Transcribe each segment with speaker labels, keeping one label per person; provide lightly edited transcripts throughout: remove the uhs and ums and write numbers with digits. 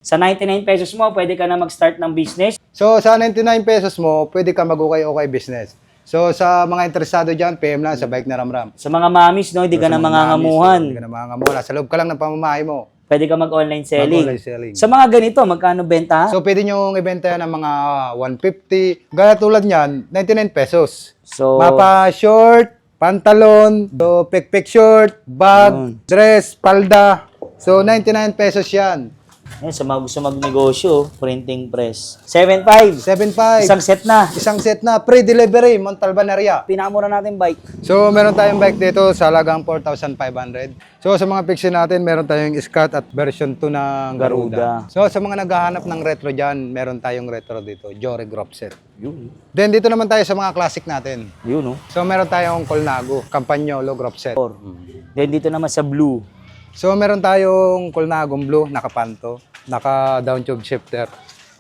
Speaker 1: Sa 99 pesos mo, pwede ka na mag-start ng business.
Speaker 2: So, sa 99 pesos mo, pwede ka mag-ukay-ukay business. So, sa mga interesado dyan, PM lang sa Bike na Ramram.
Speaker 1: Sa mga mamis, no, hindi ka
Speaker 2: Sa
Speaker 1: na
Speaker 2: mga
Speaker 1: mangangamuhan.
Speaker 2: mamis, Hindi ka na mangangamuhan. Sa loob ka lang ng pamamahay mo.
Speaker 1: Pwede ka mag-online selling.
Speaker 2: Mag-online selling.
Speaker 1: Sa mga ganito, magkano benta?
Speaker 2: So, pwede nyo ibenta yan ng mga 150. Gaya tulad niyan, 99 pesos.
Speaker 1: So,
Speaker 2: Mapa short, pantalon, so pek short, bag,
Speaker 1: Yun.
Speaker 2: dress, palda. So, 99 pesos yan.
Speaker 1: yan, sa mga gusto magnegosyo, printing press. 7.5.
Speaker 2: 7.5.
Speaker 1: Isang set na.
Speaker 2: Isang set na. Pre-delivery, Montalban area.
Speaker 1: Pinakamura natin bike.
Speaker 2: So, meron tayong bike dito sa halagang 4,500. So, sa mga pixie natin, meron tayong Scott at version 2 ng Garuda.
Speaker 1: Garuda.
Speaker 2: So, sa mga naghahanap ng retro dyan, meron tayong retro dito, Jory Group set.
Speaker 1: Yun.
Speaker 2: Then, dito naman tayo sa mga classic natin.
Speaker 1: Yun, no?
Speaker 2: So, meron tayong Colnago, Campagnolo Group set.
Speaker 1: Then dito naman sa blue.
Speaker 2: So, meron tayong Colnagong Blue, nakapanto, naka-down tube shifter.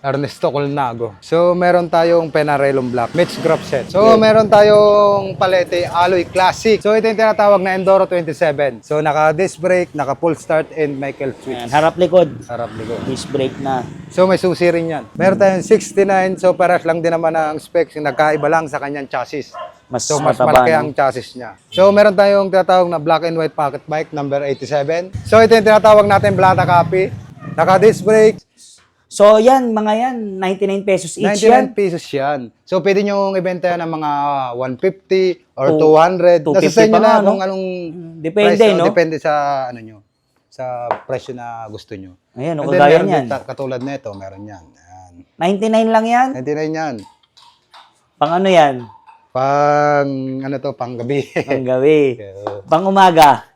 Speaker 2: Ernesto Colnago. So, meron tayong Penarelum Black, Mitch Group set. So, meron tayong Palete Alloy Classic. So, ito yung tinatawag na Enduro 27. So, naka-disc brake, naka-full start, and Michael switch.
Speaker 1: Ayan, harap likod.
Speaker 2: Harap likod.
Speaker 1: Disc brake na.
Speaker 2: So, may susi rin yan. Meron tayong 69. So, paras lang din naman ang specs. Nagkaiba lang sa kanyang chassis.
Speaker 1: Mas
Speaker 2: So, mas
Speaker 1: mataba,
Speaker 2: malaki
Speaker 1: no?
Speaker 2: ang chassis niya. So, meron tayong tinatawag na black and white pocket bike, number 87. So, ito yung tinatawag natin Blata Copy. Naka-disc brake.
Speaker 1: So, yan, mga yan, 99 pesos each
Speaker 2: 99
Speaker 1: yan.
Speaker 2: pesos yan. So, pwede nyo ibenta yan ng mga 150 or
Speaker 1: Two-
Speaker 2: 200.
Speaker 1: 250
Speaker 2: Nasa sa inyo
Speaker 1: pa
Speaker 2: na
Speaker 1: nga, no?
Speaker 2: kung anong
Speaker 1: Depende,
Speaker 2: presyo.
Speaker 1: no?
Speaker 2: Depende sa ano nyo. Sa presyo na gusto nyo.
Speaker 1: Ayan,
Speaker 2: And
Speaker 1: o
Speaker 2: then,
Speaker 1: kagaya
Speaker 2: meron
Speaker 1: niyan.
Speaker 2: din katulad na ito, meron yan. Ayan.
Speaker 1: 99 lang yan.
Speaker 2: 99 yan.
Speaker 1: Pang ano yan?
Speaker 2: Pang, ano to, pang gabi.
Speaker 1: Pang gabi.
Speaker 2: So,
Speaker 1: Pang umaga.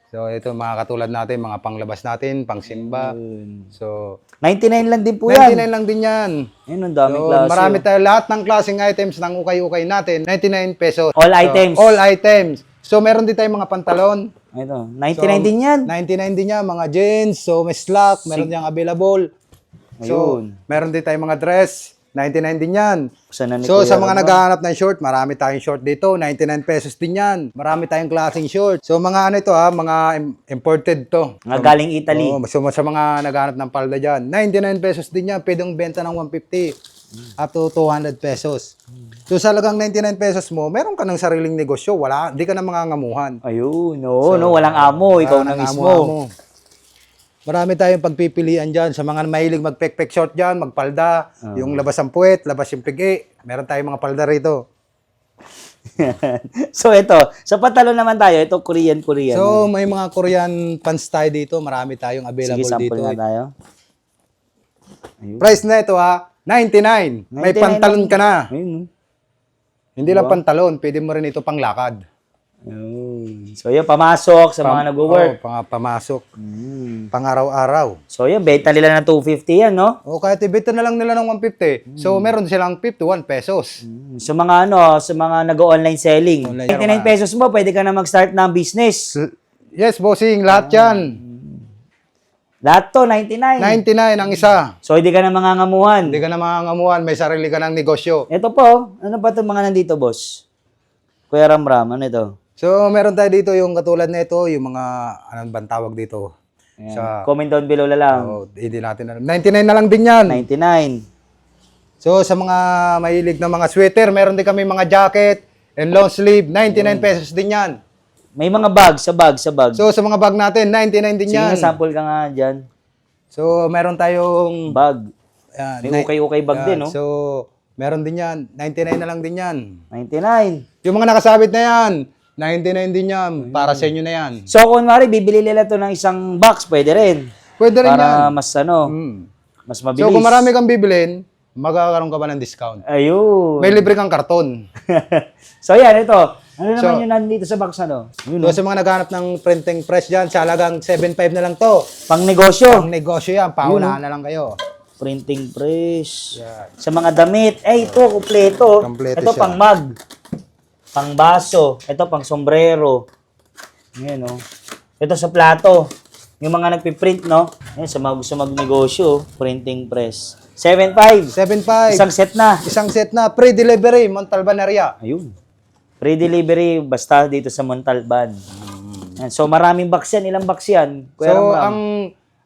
Speaker 2: so, ito mga katulad natin, mga panglabas natin, pang simba.
Speaker 1: Yun.
Speaker 2: So,
Speaker 1: 99 lang din po
Speaker 2: 99
Speaker 1: yan.
Speaker 2: lang din yan.
Speaker 1: Ayun, ang daming
Speaker 2: So,
Speaker 1: klase.
Speaker 2: marami
Speaker 1: oh.
Speaker 2: tayo. Lahat ng klaseng items ng ukay-ukay natin, 99 pesos.
Speaker 1: All
Speaker 2: So,
Speaker 1: items.
Speaker 2: All items. So, meron din tayong mga pantalon.
Speaker 1: Ito, 99 din yan.
Speaker 2: 99 din yan, mga jeans. So, may slack, meron diyang available. So,
Speaker 1: Ayun.
Speaker 2: meron din tayong mga dress. 99 din yan.
Speaker 1: Sana ni
Speaker 2: So,
Speaker 1: Kuya
Speaker 2: sa mga
Speaker 1: Ramon.
Speaker 2: naghahanap ng short, marami tayong short dito. 99 pesos din yan. Marami tayong klaseng short. So, mga ano ito ha, mga imported to.
Speaker 1: Mga galing Italy.
Speaker 2: Oo, so, sa mga naghahanap ng palda dyan, 99 pesos din yan. Pwedeng benta ng 150 up to 200 pesos. So, sa lagang 99 pesos mo, meron ka ng sariling negosyo. Wala, di ka na mangangamuhan.
Speaker 1: Ayun, no, walang amo. Ikaw
Speaker 2: Wala
Speaker 1: na
Speaker 2: nang
Speaker 1: mismo.
Speaker 2: amo-amo. Marami tayong pagpipilian dyan. Sa mga mahilig mag-pek-pek short dyan, magpalda, yung labas ang puwet, labas yung pigi. Meron tayong mga palda rito.
Speaker 1: So, ito. Sa pantalon naman tayo. Ito, Korean.
Speaker 2: So, may mga Korean pants tayo dito. Marami tayong available
Speaker 1: Sige, sample
Speaker 2: dito.
Speaker 1: na tayo.
Speaker 2: Price na ito ha, 99. May
Speaker 1: 99
Speaker 2: pantalon ka na.
Speaker 1: Ayun, no?
Speaker 2: Hindi lang pantalon, pwede mo rin ito pang lakad.
Speaker 1: Ayun. So, yun, pamasok sa mga nag-work.
Speaker 2: Pamasok. Pang araw-araw.
Speaker 1: So, yun, benta nila ng 250 yan, no?
Speaker 2: O kahit ibenta na lang nila ng 150. So, meron silang 51 pesos.
Speaker 1: Sa mga sa mga nag-online selling.
Speaker 2: Online
Speaker 1: 99 pesos mo, pwede ka na mag-start ng business.
Speaker 2: Yes, bossing, lahat yan.
Speaker 1: Lahat to, 99.
Speaker 2: 99 ang isa.
Speaker 1: So, hindi ka na mangangamuhan.
Speaker 2: Hindi ka na mangangamuhan, may sarili ka ng negosyo.
Speaker 1: Ito po, ano ba itong mga nandito, boss? Kuya Ramram, ano ito?
Speaker 2: So, meron tayo dito yung katulad na ito, yung mga, anong bang tawag dito?
Speaker 1: Ayan. Comment down below na lang.
Speaker 2: Hindi natin alam. 99 na lang din yan.
Speaker 1: 99.
Speaker 2: So, sa mga mahilig na mga sweater, meron din kami mga jacket and long sleeve, 99 pesos din yan.
Speaker 1: May mga bag, sa bag.
Speaker 2: So, sa mga bag natin, 99 din
Speaker 1: Sige
Speaker 2: yan.
Speaker 1: nga, sample ka nga dyan.
Speaker 2: So, meron tayong...
Speaker 1: Bag.
Speaker 2: Yan,
Speaker 1: May ukay-ukay bag din, no?
Speaker 2: So, meron din yan. 99 na lang din yan.
Speaker 1: 99.
Speaker 2: Yung mga nakasabit na yan, 99 din yan. Para sa inyo na yan.
Speaker 1: So, kung mari, bibili nila to ng isang box, pwede rin.
Speaker 2: Pwede rin yan.
Speaker 1: Para mas, mas mabilis.
Speaker 2: So, kung marami kang bibilin, magkakaroon ka ba ng discount?
Speaker 1: Ayun.
Speaker 2: May libre kang karton.
Speaker 1: So, yan, ito. Ano naman yung nandito sa box, ano? Yun,
Speaker 2: So, sa mga naghanap ng printing press dyan, sa halagang 7.5 na lang to.
Speaker 1: pang negosyo.
Speaker 2: Ang negosyo yan, paunahan na lang kayo.
Speaker 1: Printing press.
Speaker 2: Yan.
Speaker 1: Sa mga damit. Ito, kumpleto.
Speaker 2: Kompleto
Speaker 1: Ito,
Speaker 2: siya.
Speaker 1: pang mug. Pang baso. Ito, pang sombrero. Yan, no? Ito sa plato. Yung mga nagpiprint, no? Yan, sa mga gusto magnegosyo, printing press. 7.5.
Speaker 2: 7.5.
Speaker 1: Isang set na.
Speaker 2: Isang set na. Pre-delivery, Montalban area.
Speaker 1: Ayun. Pre-delivery basta dito sa Montalban. Yan. So maraming box yan. Ilang box yan? Kuya
Speaker 2: So,
Speaker 1: Ramram?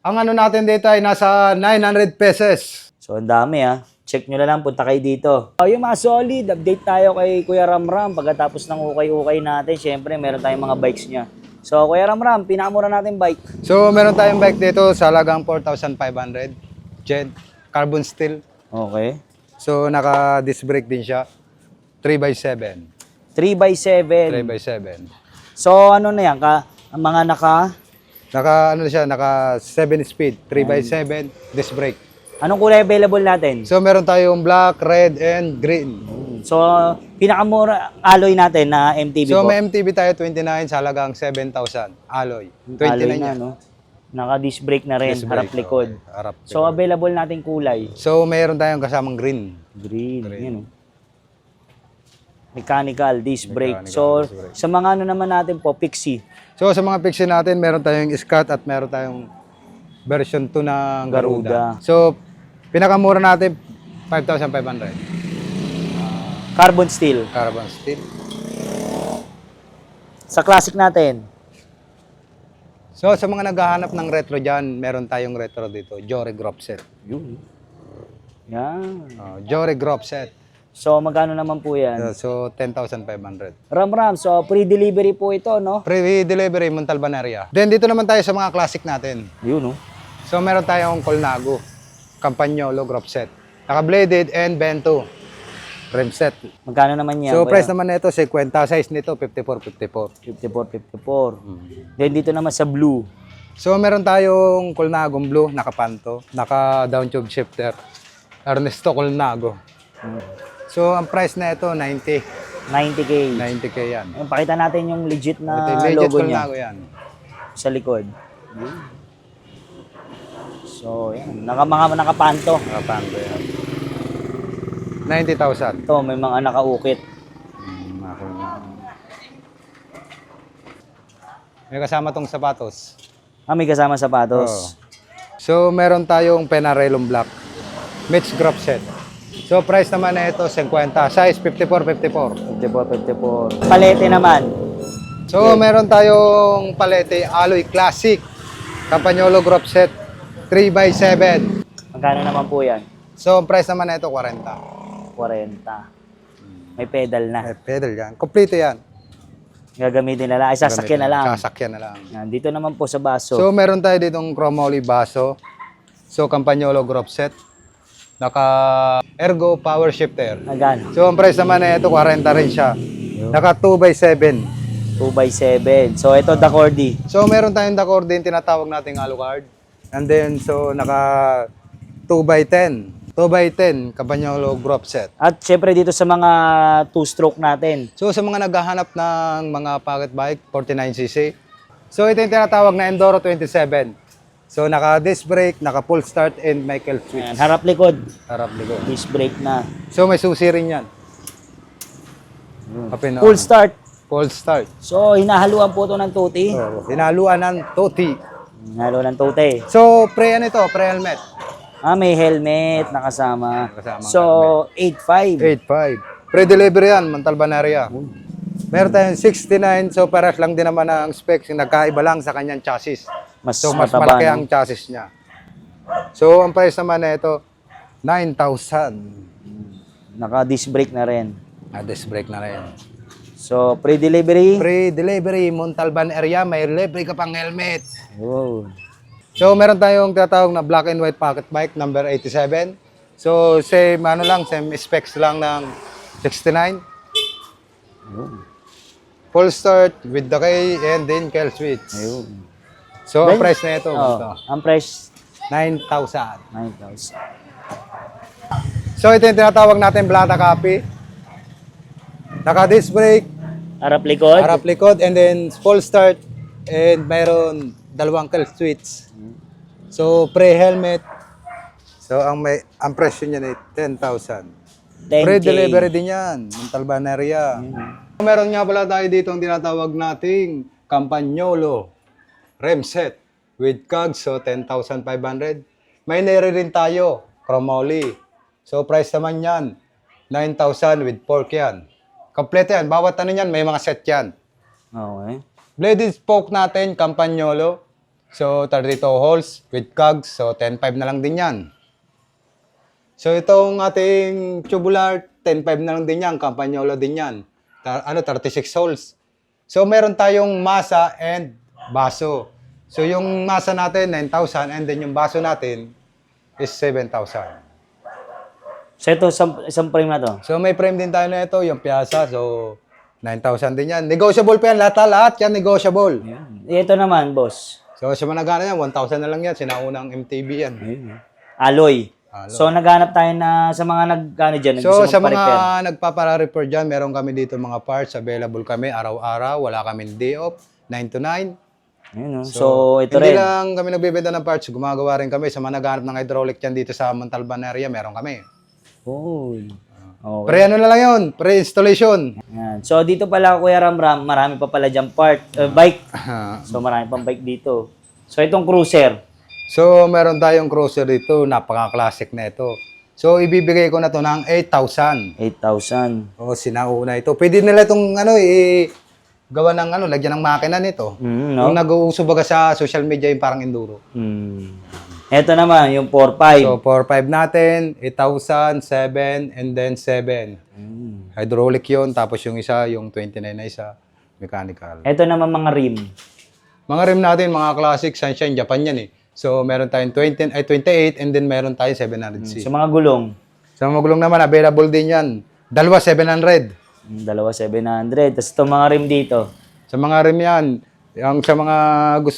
Speaker 2: Ang ano natin dito ay nasa 900 pesos.
Speaker 1: So, ang dami Check nyo na lang, punta kayo dito. Yung mga solid, update tayo kay Kuya Ramram. Pagkatapos ng ukay-ukay natin, syempre, meron tayong mga bikes niya. So, Kuya Ramram, pinakamura natin bike.
Speaker 2: So, meron tayong bike dito sa halagang 4,500. Jet, carbon steel.
Speaker 1: Okay.
Speaker 2: So, naka-disc brake din siya. 3x7.
Speaker 1: 3x7.
Speaker 2: 3x7.
Speaker 1: So, ano na yan? Ang mga
Speaker 2: Naka, ano siya, naka 7 speed. 3x7, disc brake.
Speaker 1: anong kulay available natin?
Speaker 2: So, meron tayong black, red, and green.
Speaker 1: So, pinakamura alloy natin na MTB
Speaker 2: So,
Speaker 1: po.
Speaker 2: may MTB tayo 29 sa halagang 7,000. Alloy. 29
Speaker 1: Alloy na,
Speaker 2: yan.
Speaker 1: no? Naka-disc brake na rin,
Speaker 2: Disc
Speaker 1: harap
Speaker 2: brake,
Speaker 1: likod.
Speaker 2: okay. Harap
Speaker 1: So,
Speaker 2: likod.
Speaker 1: available natin kulay.
Speaker 2: So, mayroon tayong kasamang green.
Speaker 1: Green. Yan, oh. Mechanical disc brake.
Speaker 2: Mechanical
Speaker 1: So,
Speaker 2: disc brake.
Speaker 1: sa mga ano naman natin po, Pixie.
Speaker 2: So, sa mga pixie natin, meron tayong Scat at meron tayong version 2 ng Garuda.
Speaker 1: Garuda.
Speaker 2: So, pinakamura natin, 5,500.
Speaker 1: Carbon steel.
Speaker 2: Carbon steel.
Speaker 1: Sa classic natin,
Speaker 2: So, sa mga naghahanap ng retro dyan, meron tayong retro dito. Jory Grop Set.
Speaker 1: yun. Yan.
Speaker 2: Jory Grop Set.
Speaker 1: So, magkano naman po yan?
Speaker 2: So, 10,500.
Speaker 1: Ram, so pre-delivery po ito, no?
Speaker 2: Pre-delivery, Montalban area. Then, dito naman tayo sa mga classic natin.
Speaker 1: Yun, no?
Speaker 2: So, meron tayong Colnago, Campagnolo Grop Set. Naka-bladed and bento. Rim set.
Speaker 1: Magkano naman yan?
Speaker 2: So,
Speaker 1: kuya?
Speaker 2: price naman nito, 50. Size nito, 54.
Speaker 1: 54. Then dito naman sa blue.
Speaker 2: So, meron tayong Colnagong Blue, nakapanto, naka-down tube shifter. Ernesto Colnago. So, ang price na ito, 90.
Speaker 1: 90K.
Speaker 2: 90K yan.
Speaker 1: Ayun, pakita natin yung legit na
Speaker 2: Legit
Speaker 1: logo niya
Speaker 2: Colnago yan.
Speaker 1: sa likod. Yun. So, yan. Mga nakapanto.
Speaker 2: Nakapanto yan. 90,000.
Speaker 1: Ito, may mga nakaukit.
Speaker 2: May kasama tong sapatos.
Speaker 1: May kasama sapatos.
Speaker 2: So, meron tayong Penarelum Black. Mitch Grop Set. So, price naman na ito, 50. Size 54.
Speaker 1: 54. Palete naman.
Speaker 2: So, meron tayong palete Alloy Classic. Campagnolo Grop Set. 3x7.
Speaker 1: Magkano naman po yan?
Speaker 2: So, ang price naman na ito, 40.
Speaker 1: 40. May pedal na.
Speaker 2: Pedal yan. Kompleto yan.
Speaker 1: Gagamitin na lang. Ay, sasakyan na lang.
Speaker 2: Sasakyan na lang.
Speaker 1: Yan, dito naman po sa baso.
Speaker 2: So, meron tayo ditong chromoly baso. So, Campagnolo Grop Set. Naka Ergo Power Shifter.
Speaker 1: Magkano?
Speaker 2: So, ang price naman na ito, 40 rin siya. Naka 2x7.
Speaker 1: 2x7. So, ito, Dacordi.
Speaker 2: So, meron tayong Dacord din, tinatawag nating Alucard. And then, so, naka 2x10. 2x10, Campagnolo Grop Set.
Speaker 1: At syempre dito sa mga two-stroke natin.
Speaker 2: So, sa mga naghahanap ng mga pocket bike, 49cc. So, ito yung tinatawag na Enduro 27. So, naka-disc brake, naka-full start, and Michael switch.
Speaker 1: Ayan, harap likod.
Speaker 2: Harap likod.
Speaker 1: Disc brake na.
Speaker 2: So, may susi rin yan. Open
Speaker 1: Full start.
Speaker 2: Full start.
Speaker 1: So, hinahaluan po ito ng tuti.
Speaker 2: So, hinaluan ng toti.
Speaker 1: Hinahaluan ng tuti.
Speaker 2: So, pre-helmet.
Speaker 1: May helmet na kasama.
Speaker 2: Kasama
Speaker 1: So, 8.5.
Speaker 2: 8.5. Pre-delivery yan, Montalban area. Meron tayong 69, so paras lang din naman ang specs. Nagkaiba lang sa kanyang chassis. So, mas
Speaker 1: mataba,
Speaker 2: malaki
Speaker 1: no?
Speaker 2: ang chassis niya. So, ang price naman na ito, 9,000.
Speaker 1: Naka-disc brake na rin.
Speaker 2: Disc brake na rin.
Speaker 1: So, pre-delivery.
Speaker 2: Pre-delivery, Montalban area, may libre ka pang helmet.
Speaker 1: Wow.
Speaker 2: So, meron tayong tinatawag na black and white pocket bike, number 87. So, same specs lang ng 69. Full start with the key and then kill switch.
Speaker 1: Ayun.
Speaker 2: So, ang
Speaker 1: Then,
Speaker 2: price na ito, ito
Speaker 1: Ang price,
Speaker 2: 9,000.
Speaker 1: 9,000.
Speaker 2: So, ito yung tinatawag natin Blata copy. Naka-disc brake,
Speaker 1: Harap likod.
Speaker 2: harap likod, and then full start, and mayroon dalawang kill switch. So, pre-helmet. So, ang presyo niya ay 10,000.
Speaker 1: 10K.
Speaker 2: Pre-delivery din yan, Montalban area. Meron nga pala tayo dito ang tinatawag nating Campagnolo Rem Set with cogs, so 10,500. May nere rin tayo, chromoly. So, price naman yan, 9,000 with fork yan. Kompleto yan, bawat ano yan, may mga set yan.
Speaker 1: Okay.
Speaker 2: Bladed spoke natin, Campagnolo. So, 32 holes with cogs. So, 10.5 na lang din yan. So, itong ating tubular, 10.5 na lang din yan. Campagnolo din yan. 36 holes. So, meron tayong masa and baso. So, yung masa natin, 9,000. And then, yung baso natin is 7,000.
Speaker 1: So ito, isang frame na to.
Speaker 2: So, may frame din tayo na ito, yung piasa. So, 9,000 din yan. Negotiable pa yan. Lahat yan negotiable.
Speaker 1: Ito naman, boss.
Speaker 2: So, sa managana yan, 1,000 na lang yan. Sinaunang MTB yan.
Speaker 1: Alloy. So naghanap tayo na sa mga nagkano dyan.
Speaker 2: So, sa mga
Speaker 1: magpa-repair.
Speaker 2: nagpapara-repair dyan, meron kami dito mga parts. Available kami araw-araw. Wala kami day off. 9 to 9.
Speaker 1: Ayun, no? So ito
Speaker 2: Hindi
Speaker 1: rin.
Speaker 2: lang kami nagbebenta ng parts. Gumagawa rin kami. Sa mga naghanap ng hydraulic dyan dito sa Montalban area, meron kami.
Speaker 1: Uy. Okay.
Speaker 2: Pre ano na lang yun? Pre-installation.
Speaker 1: Yan. So dito pala Kuya Ramram, marami pa pala dyan bike. So marami pang bike dito. So itong cruiser.
Speaker 2: So, meron tayong cruiser dito. Napaka-classic na ito. So, ibibigay ko na to ng 8,000.
Speaker 1: 8,000.
Speaker 2: O, sinauna ito. Pwede nila itong gawa ng lagyan ng makina nito.
Speaker 1: No?
Speaker 2: Yung nag-uuso baga sa social media yung parang enduro.
Speaker 1: Ito naman, yung 4.5.
Speaker 2: So, 4.5 natin, 8,000, 7, and then 7. Hydraulic yun, tapos yung isa, yung 29 na isa, mechanical.
Speaker 1: Ito naman mga rim.
Speaker 2: Mga rim natin, mga classic, Sunshine, Japan yan eh. So, meron tayong 28, and then meron tayong 700C.
Speaker 1: So mga gulong.
Speaker 2: Sa mga gulong naman, available din yan. Dalawa, 700.
Speaker 1: Dalawa 700. Tapos itong mga rim dito.
Speaker 2: Sa mga rim yan, yung sa mga gusto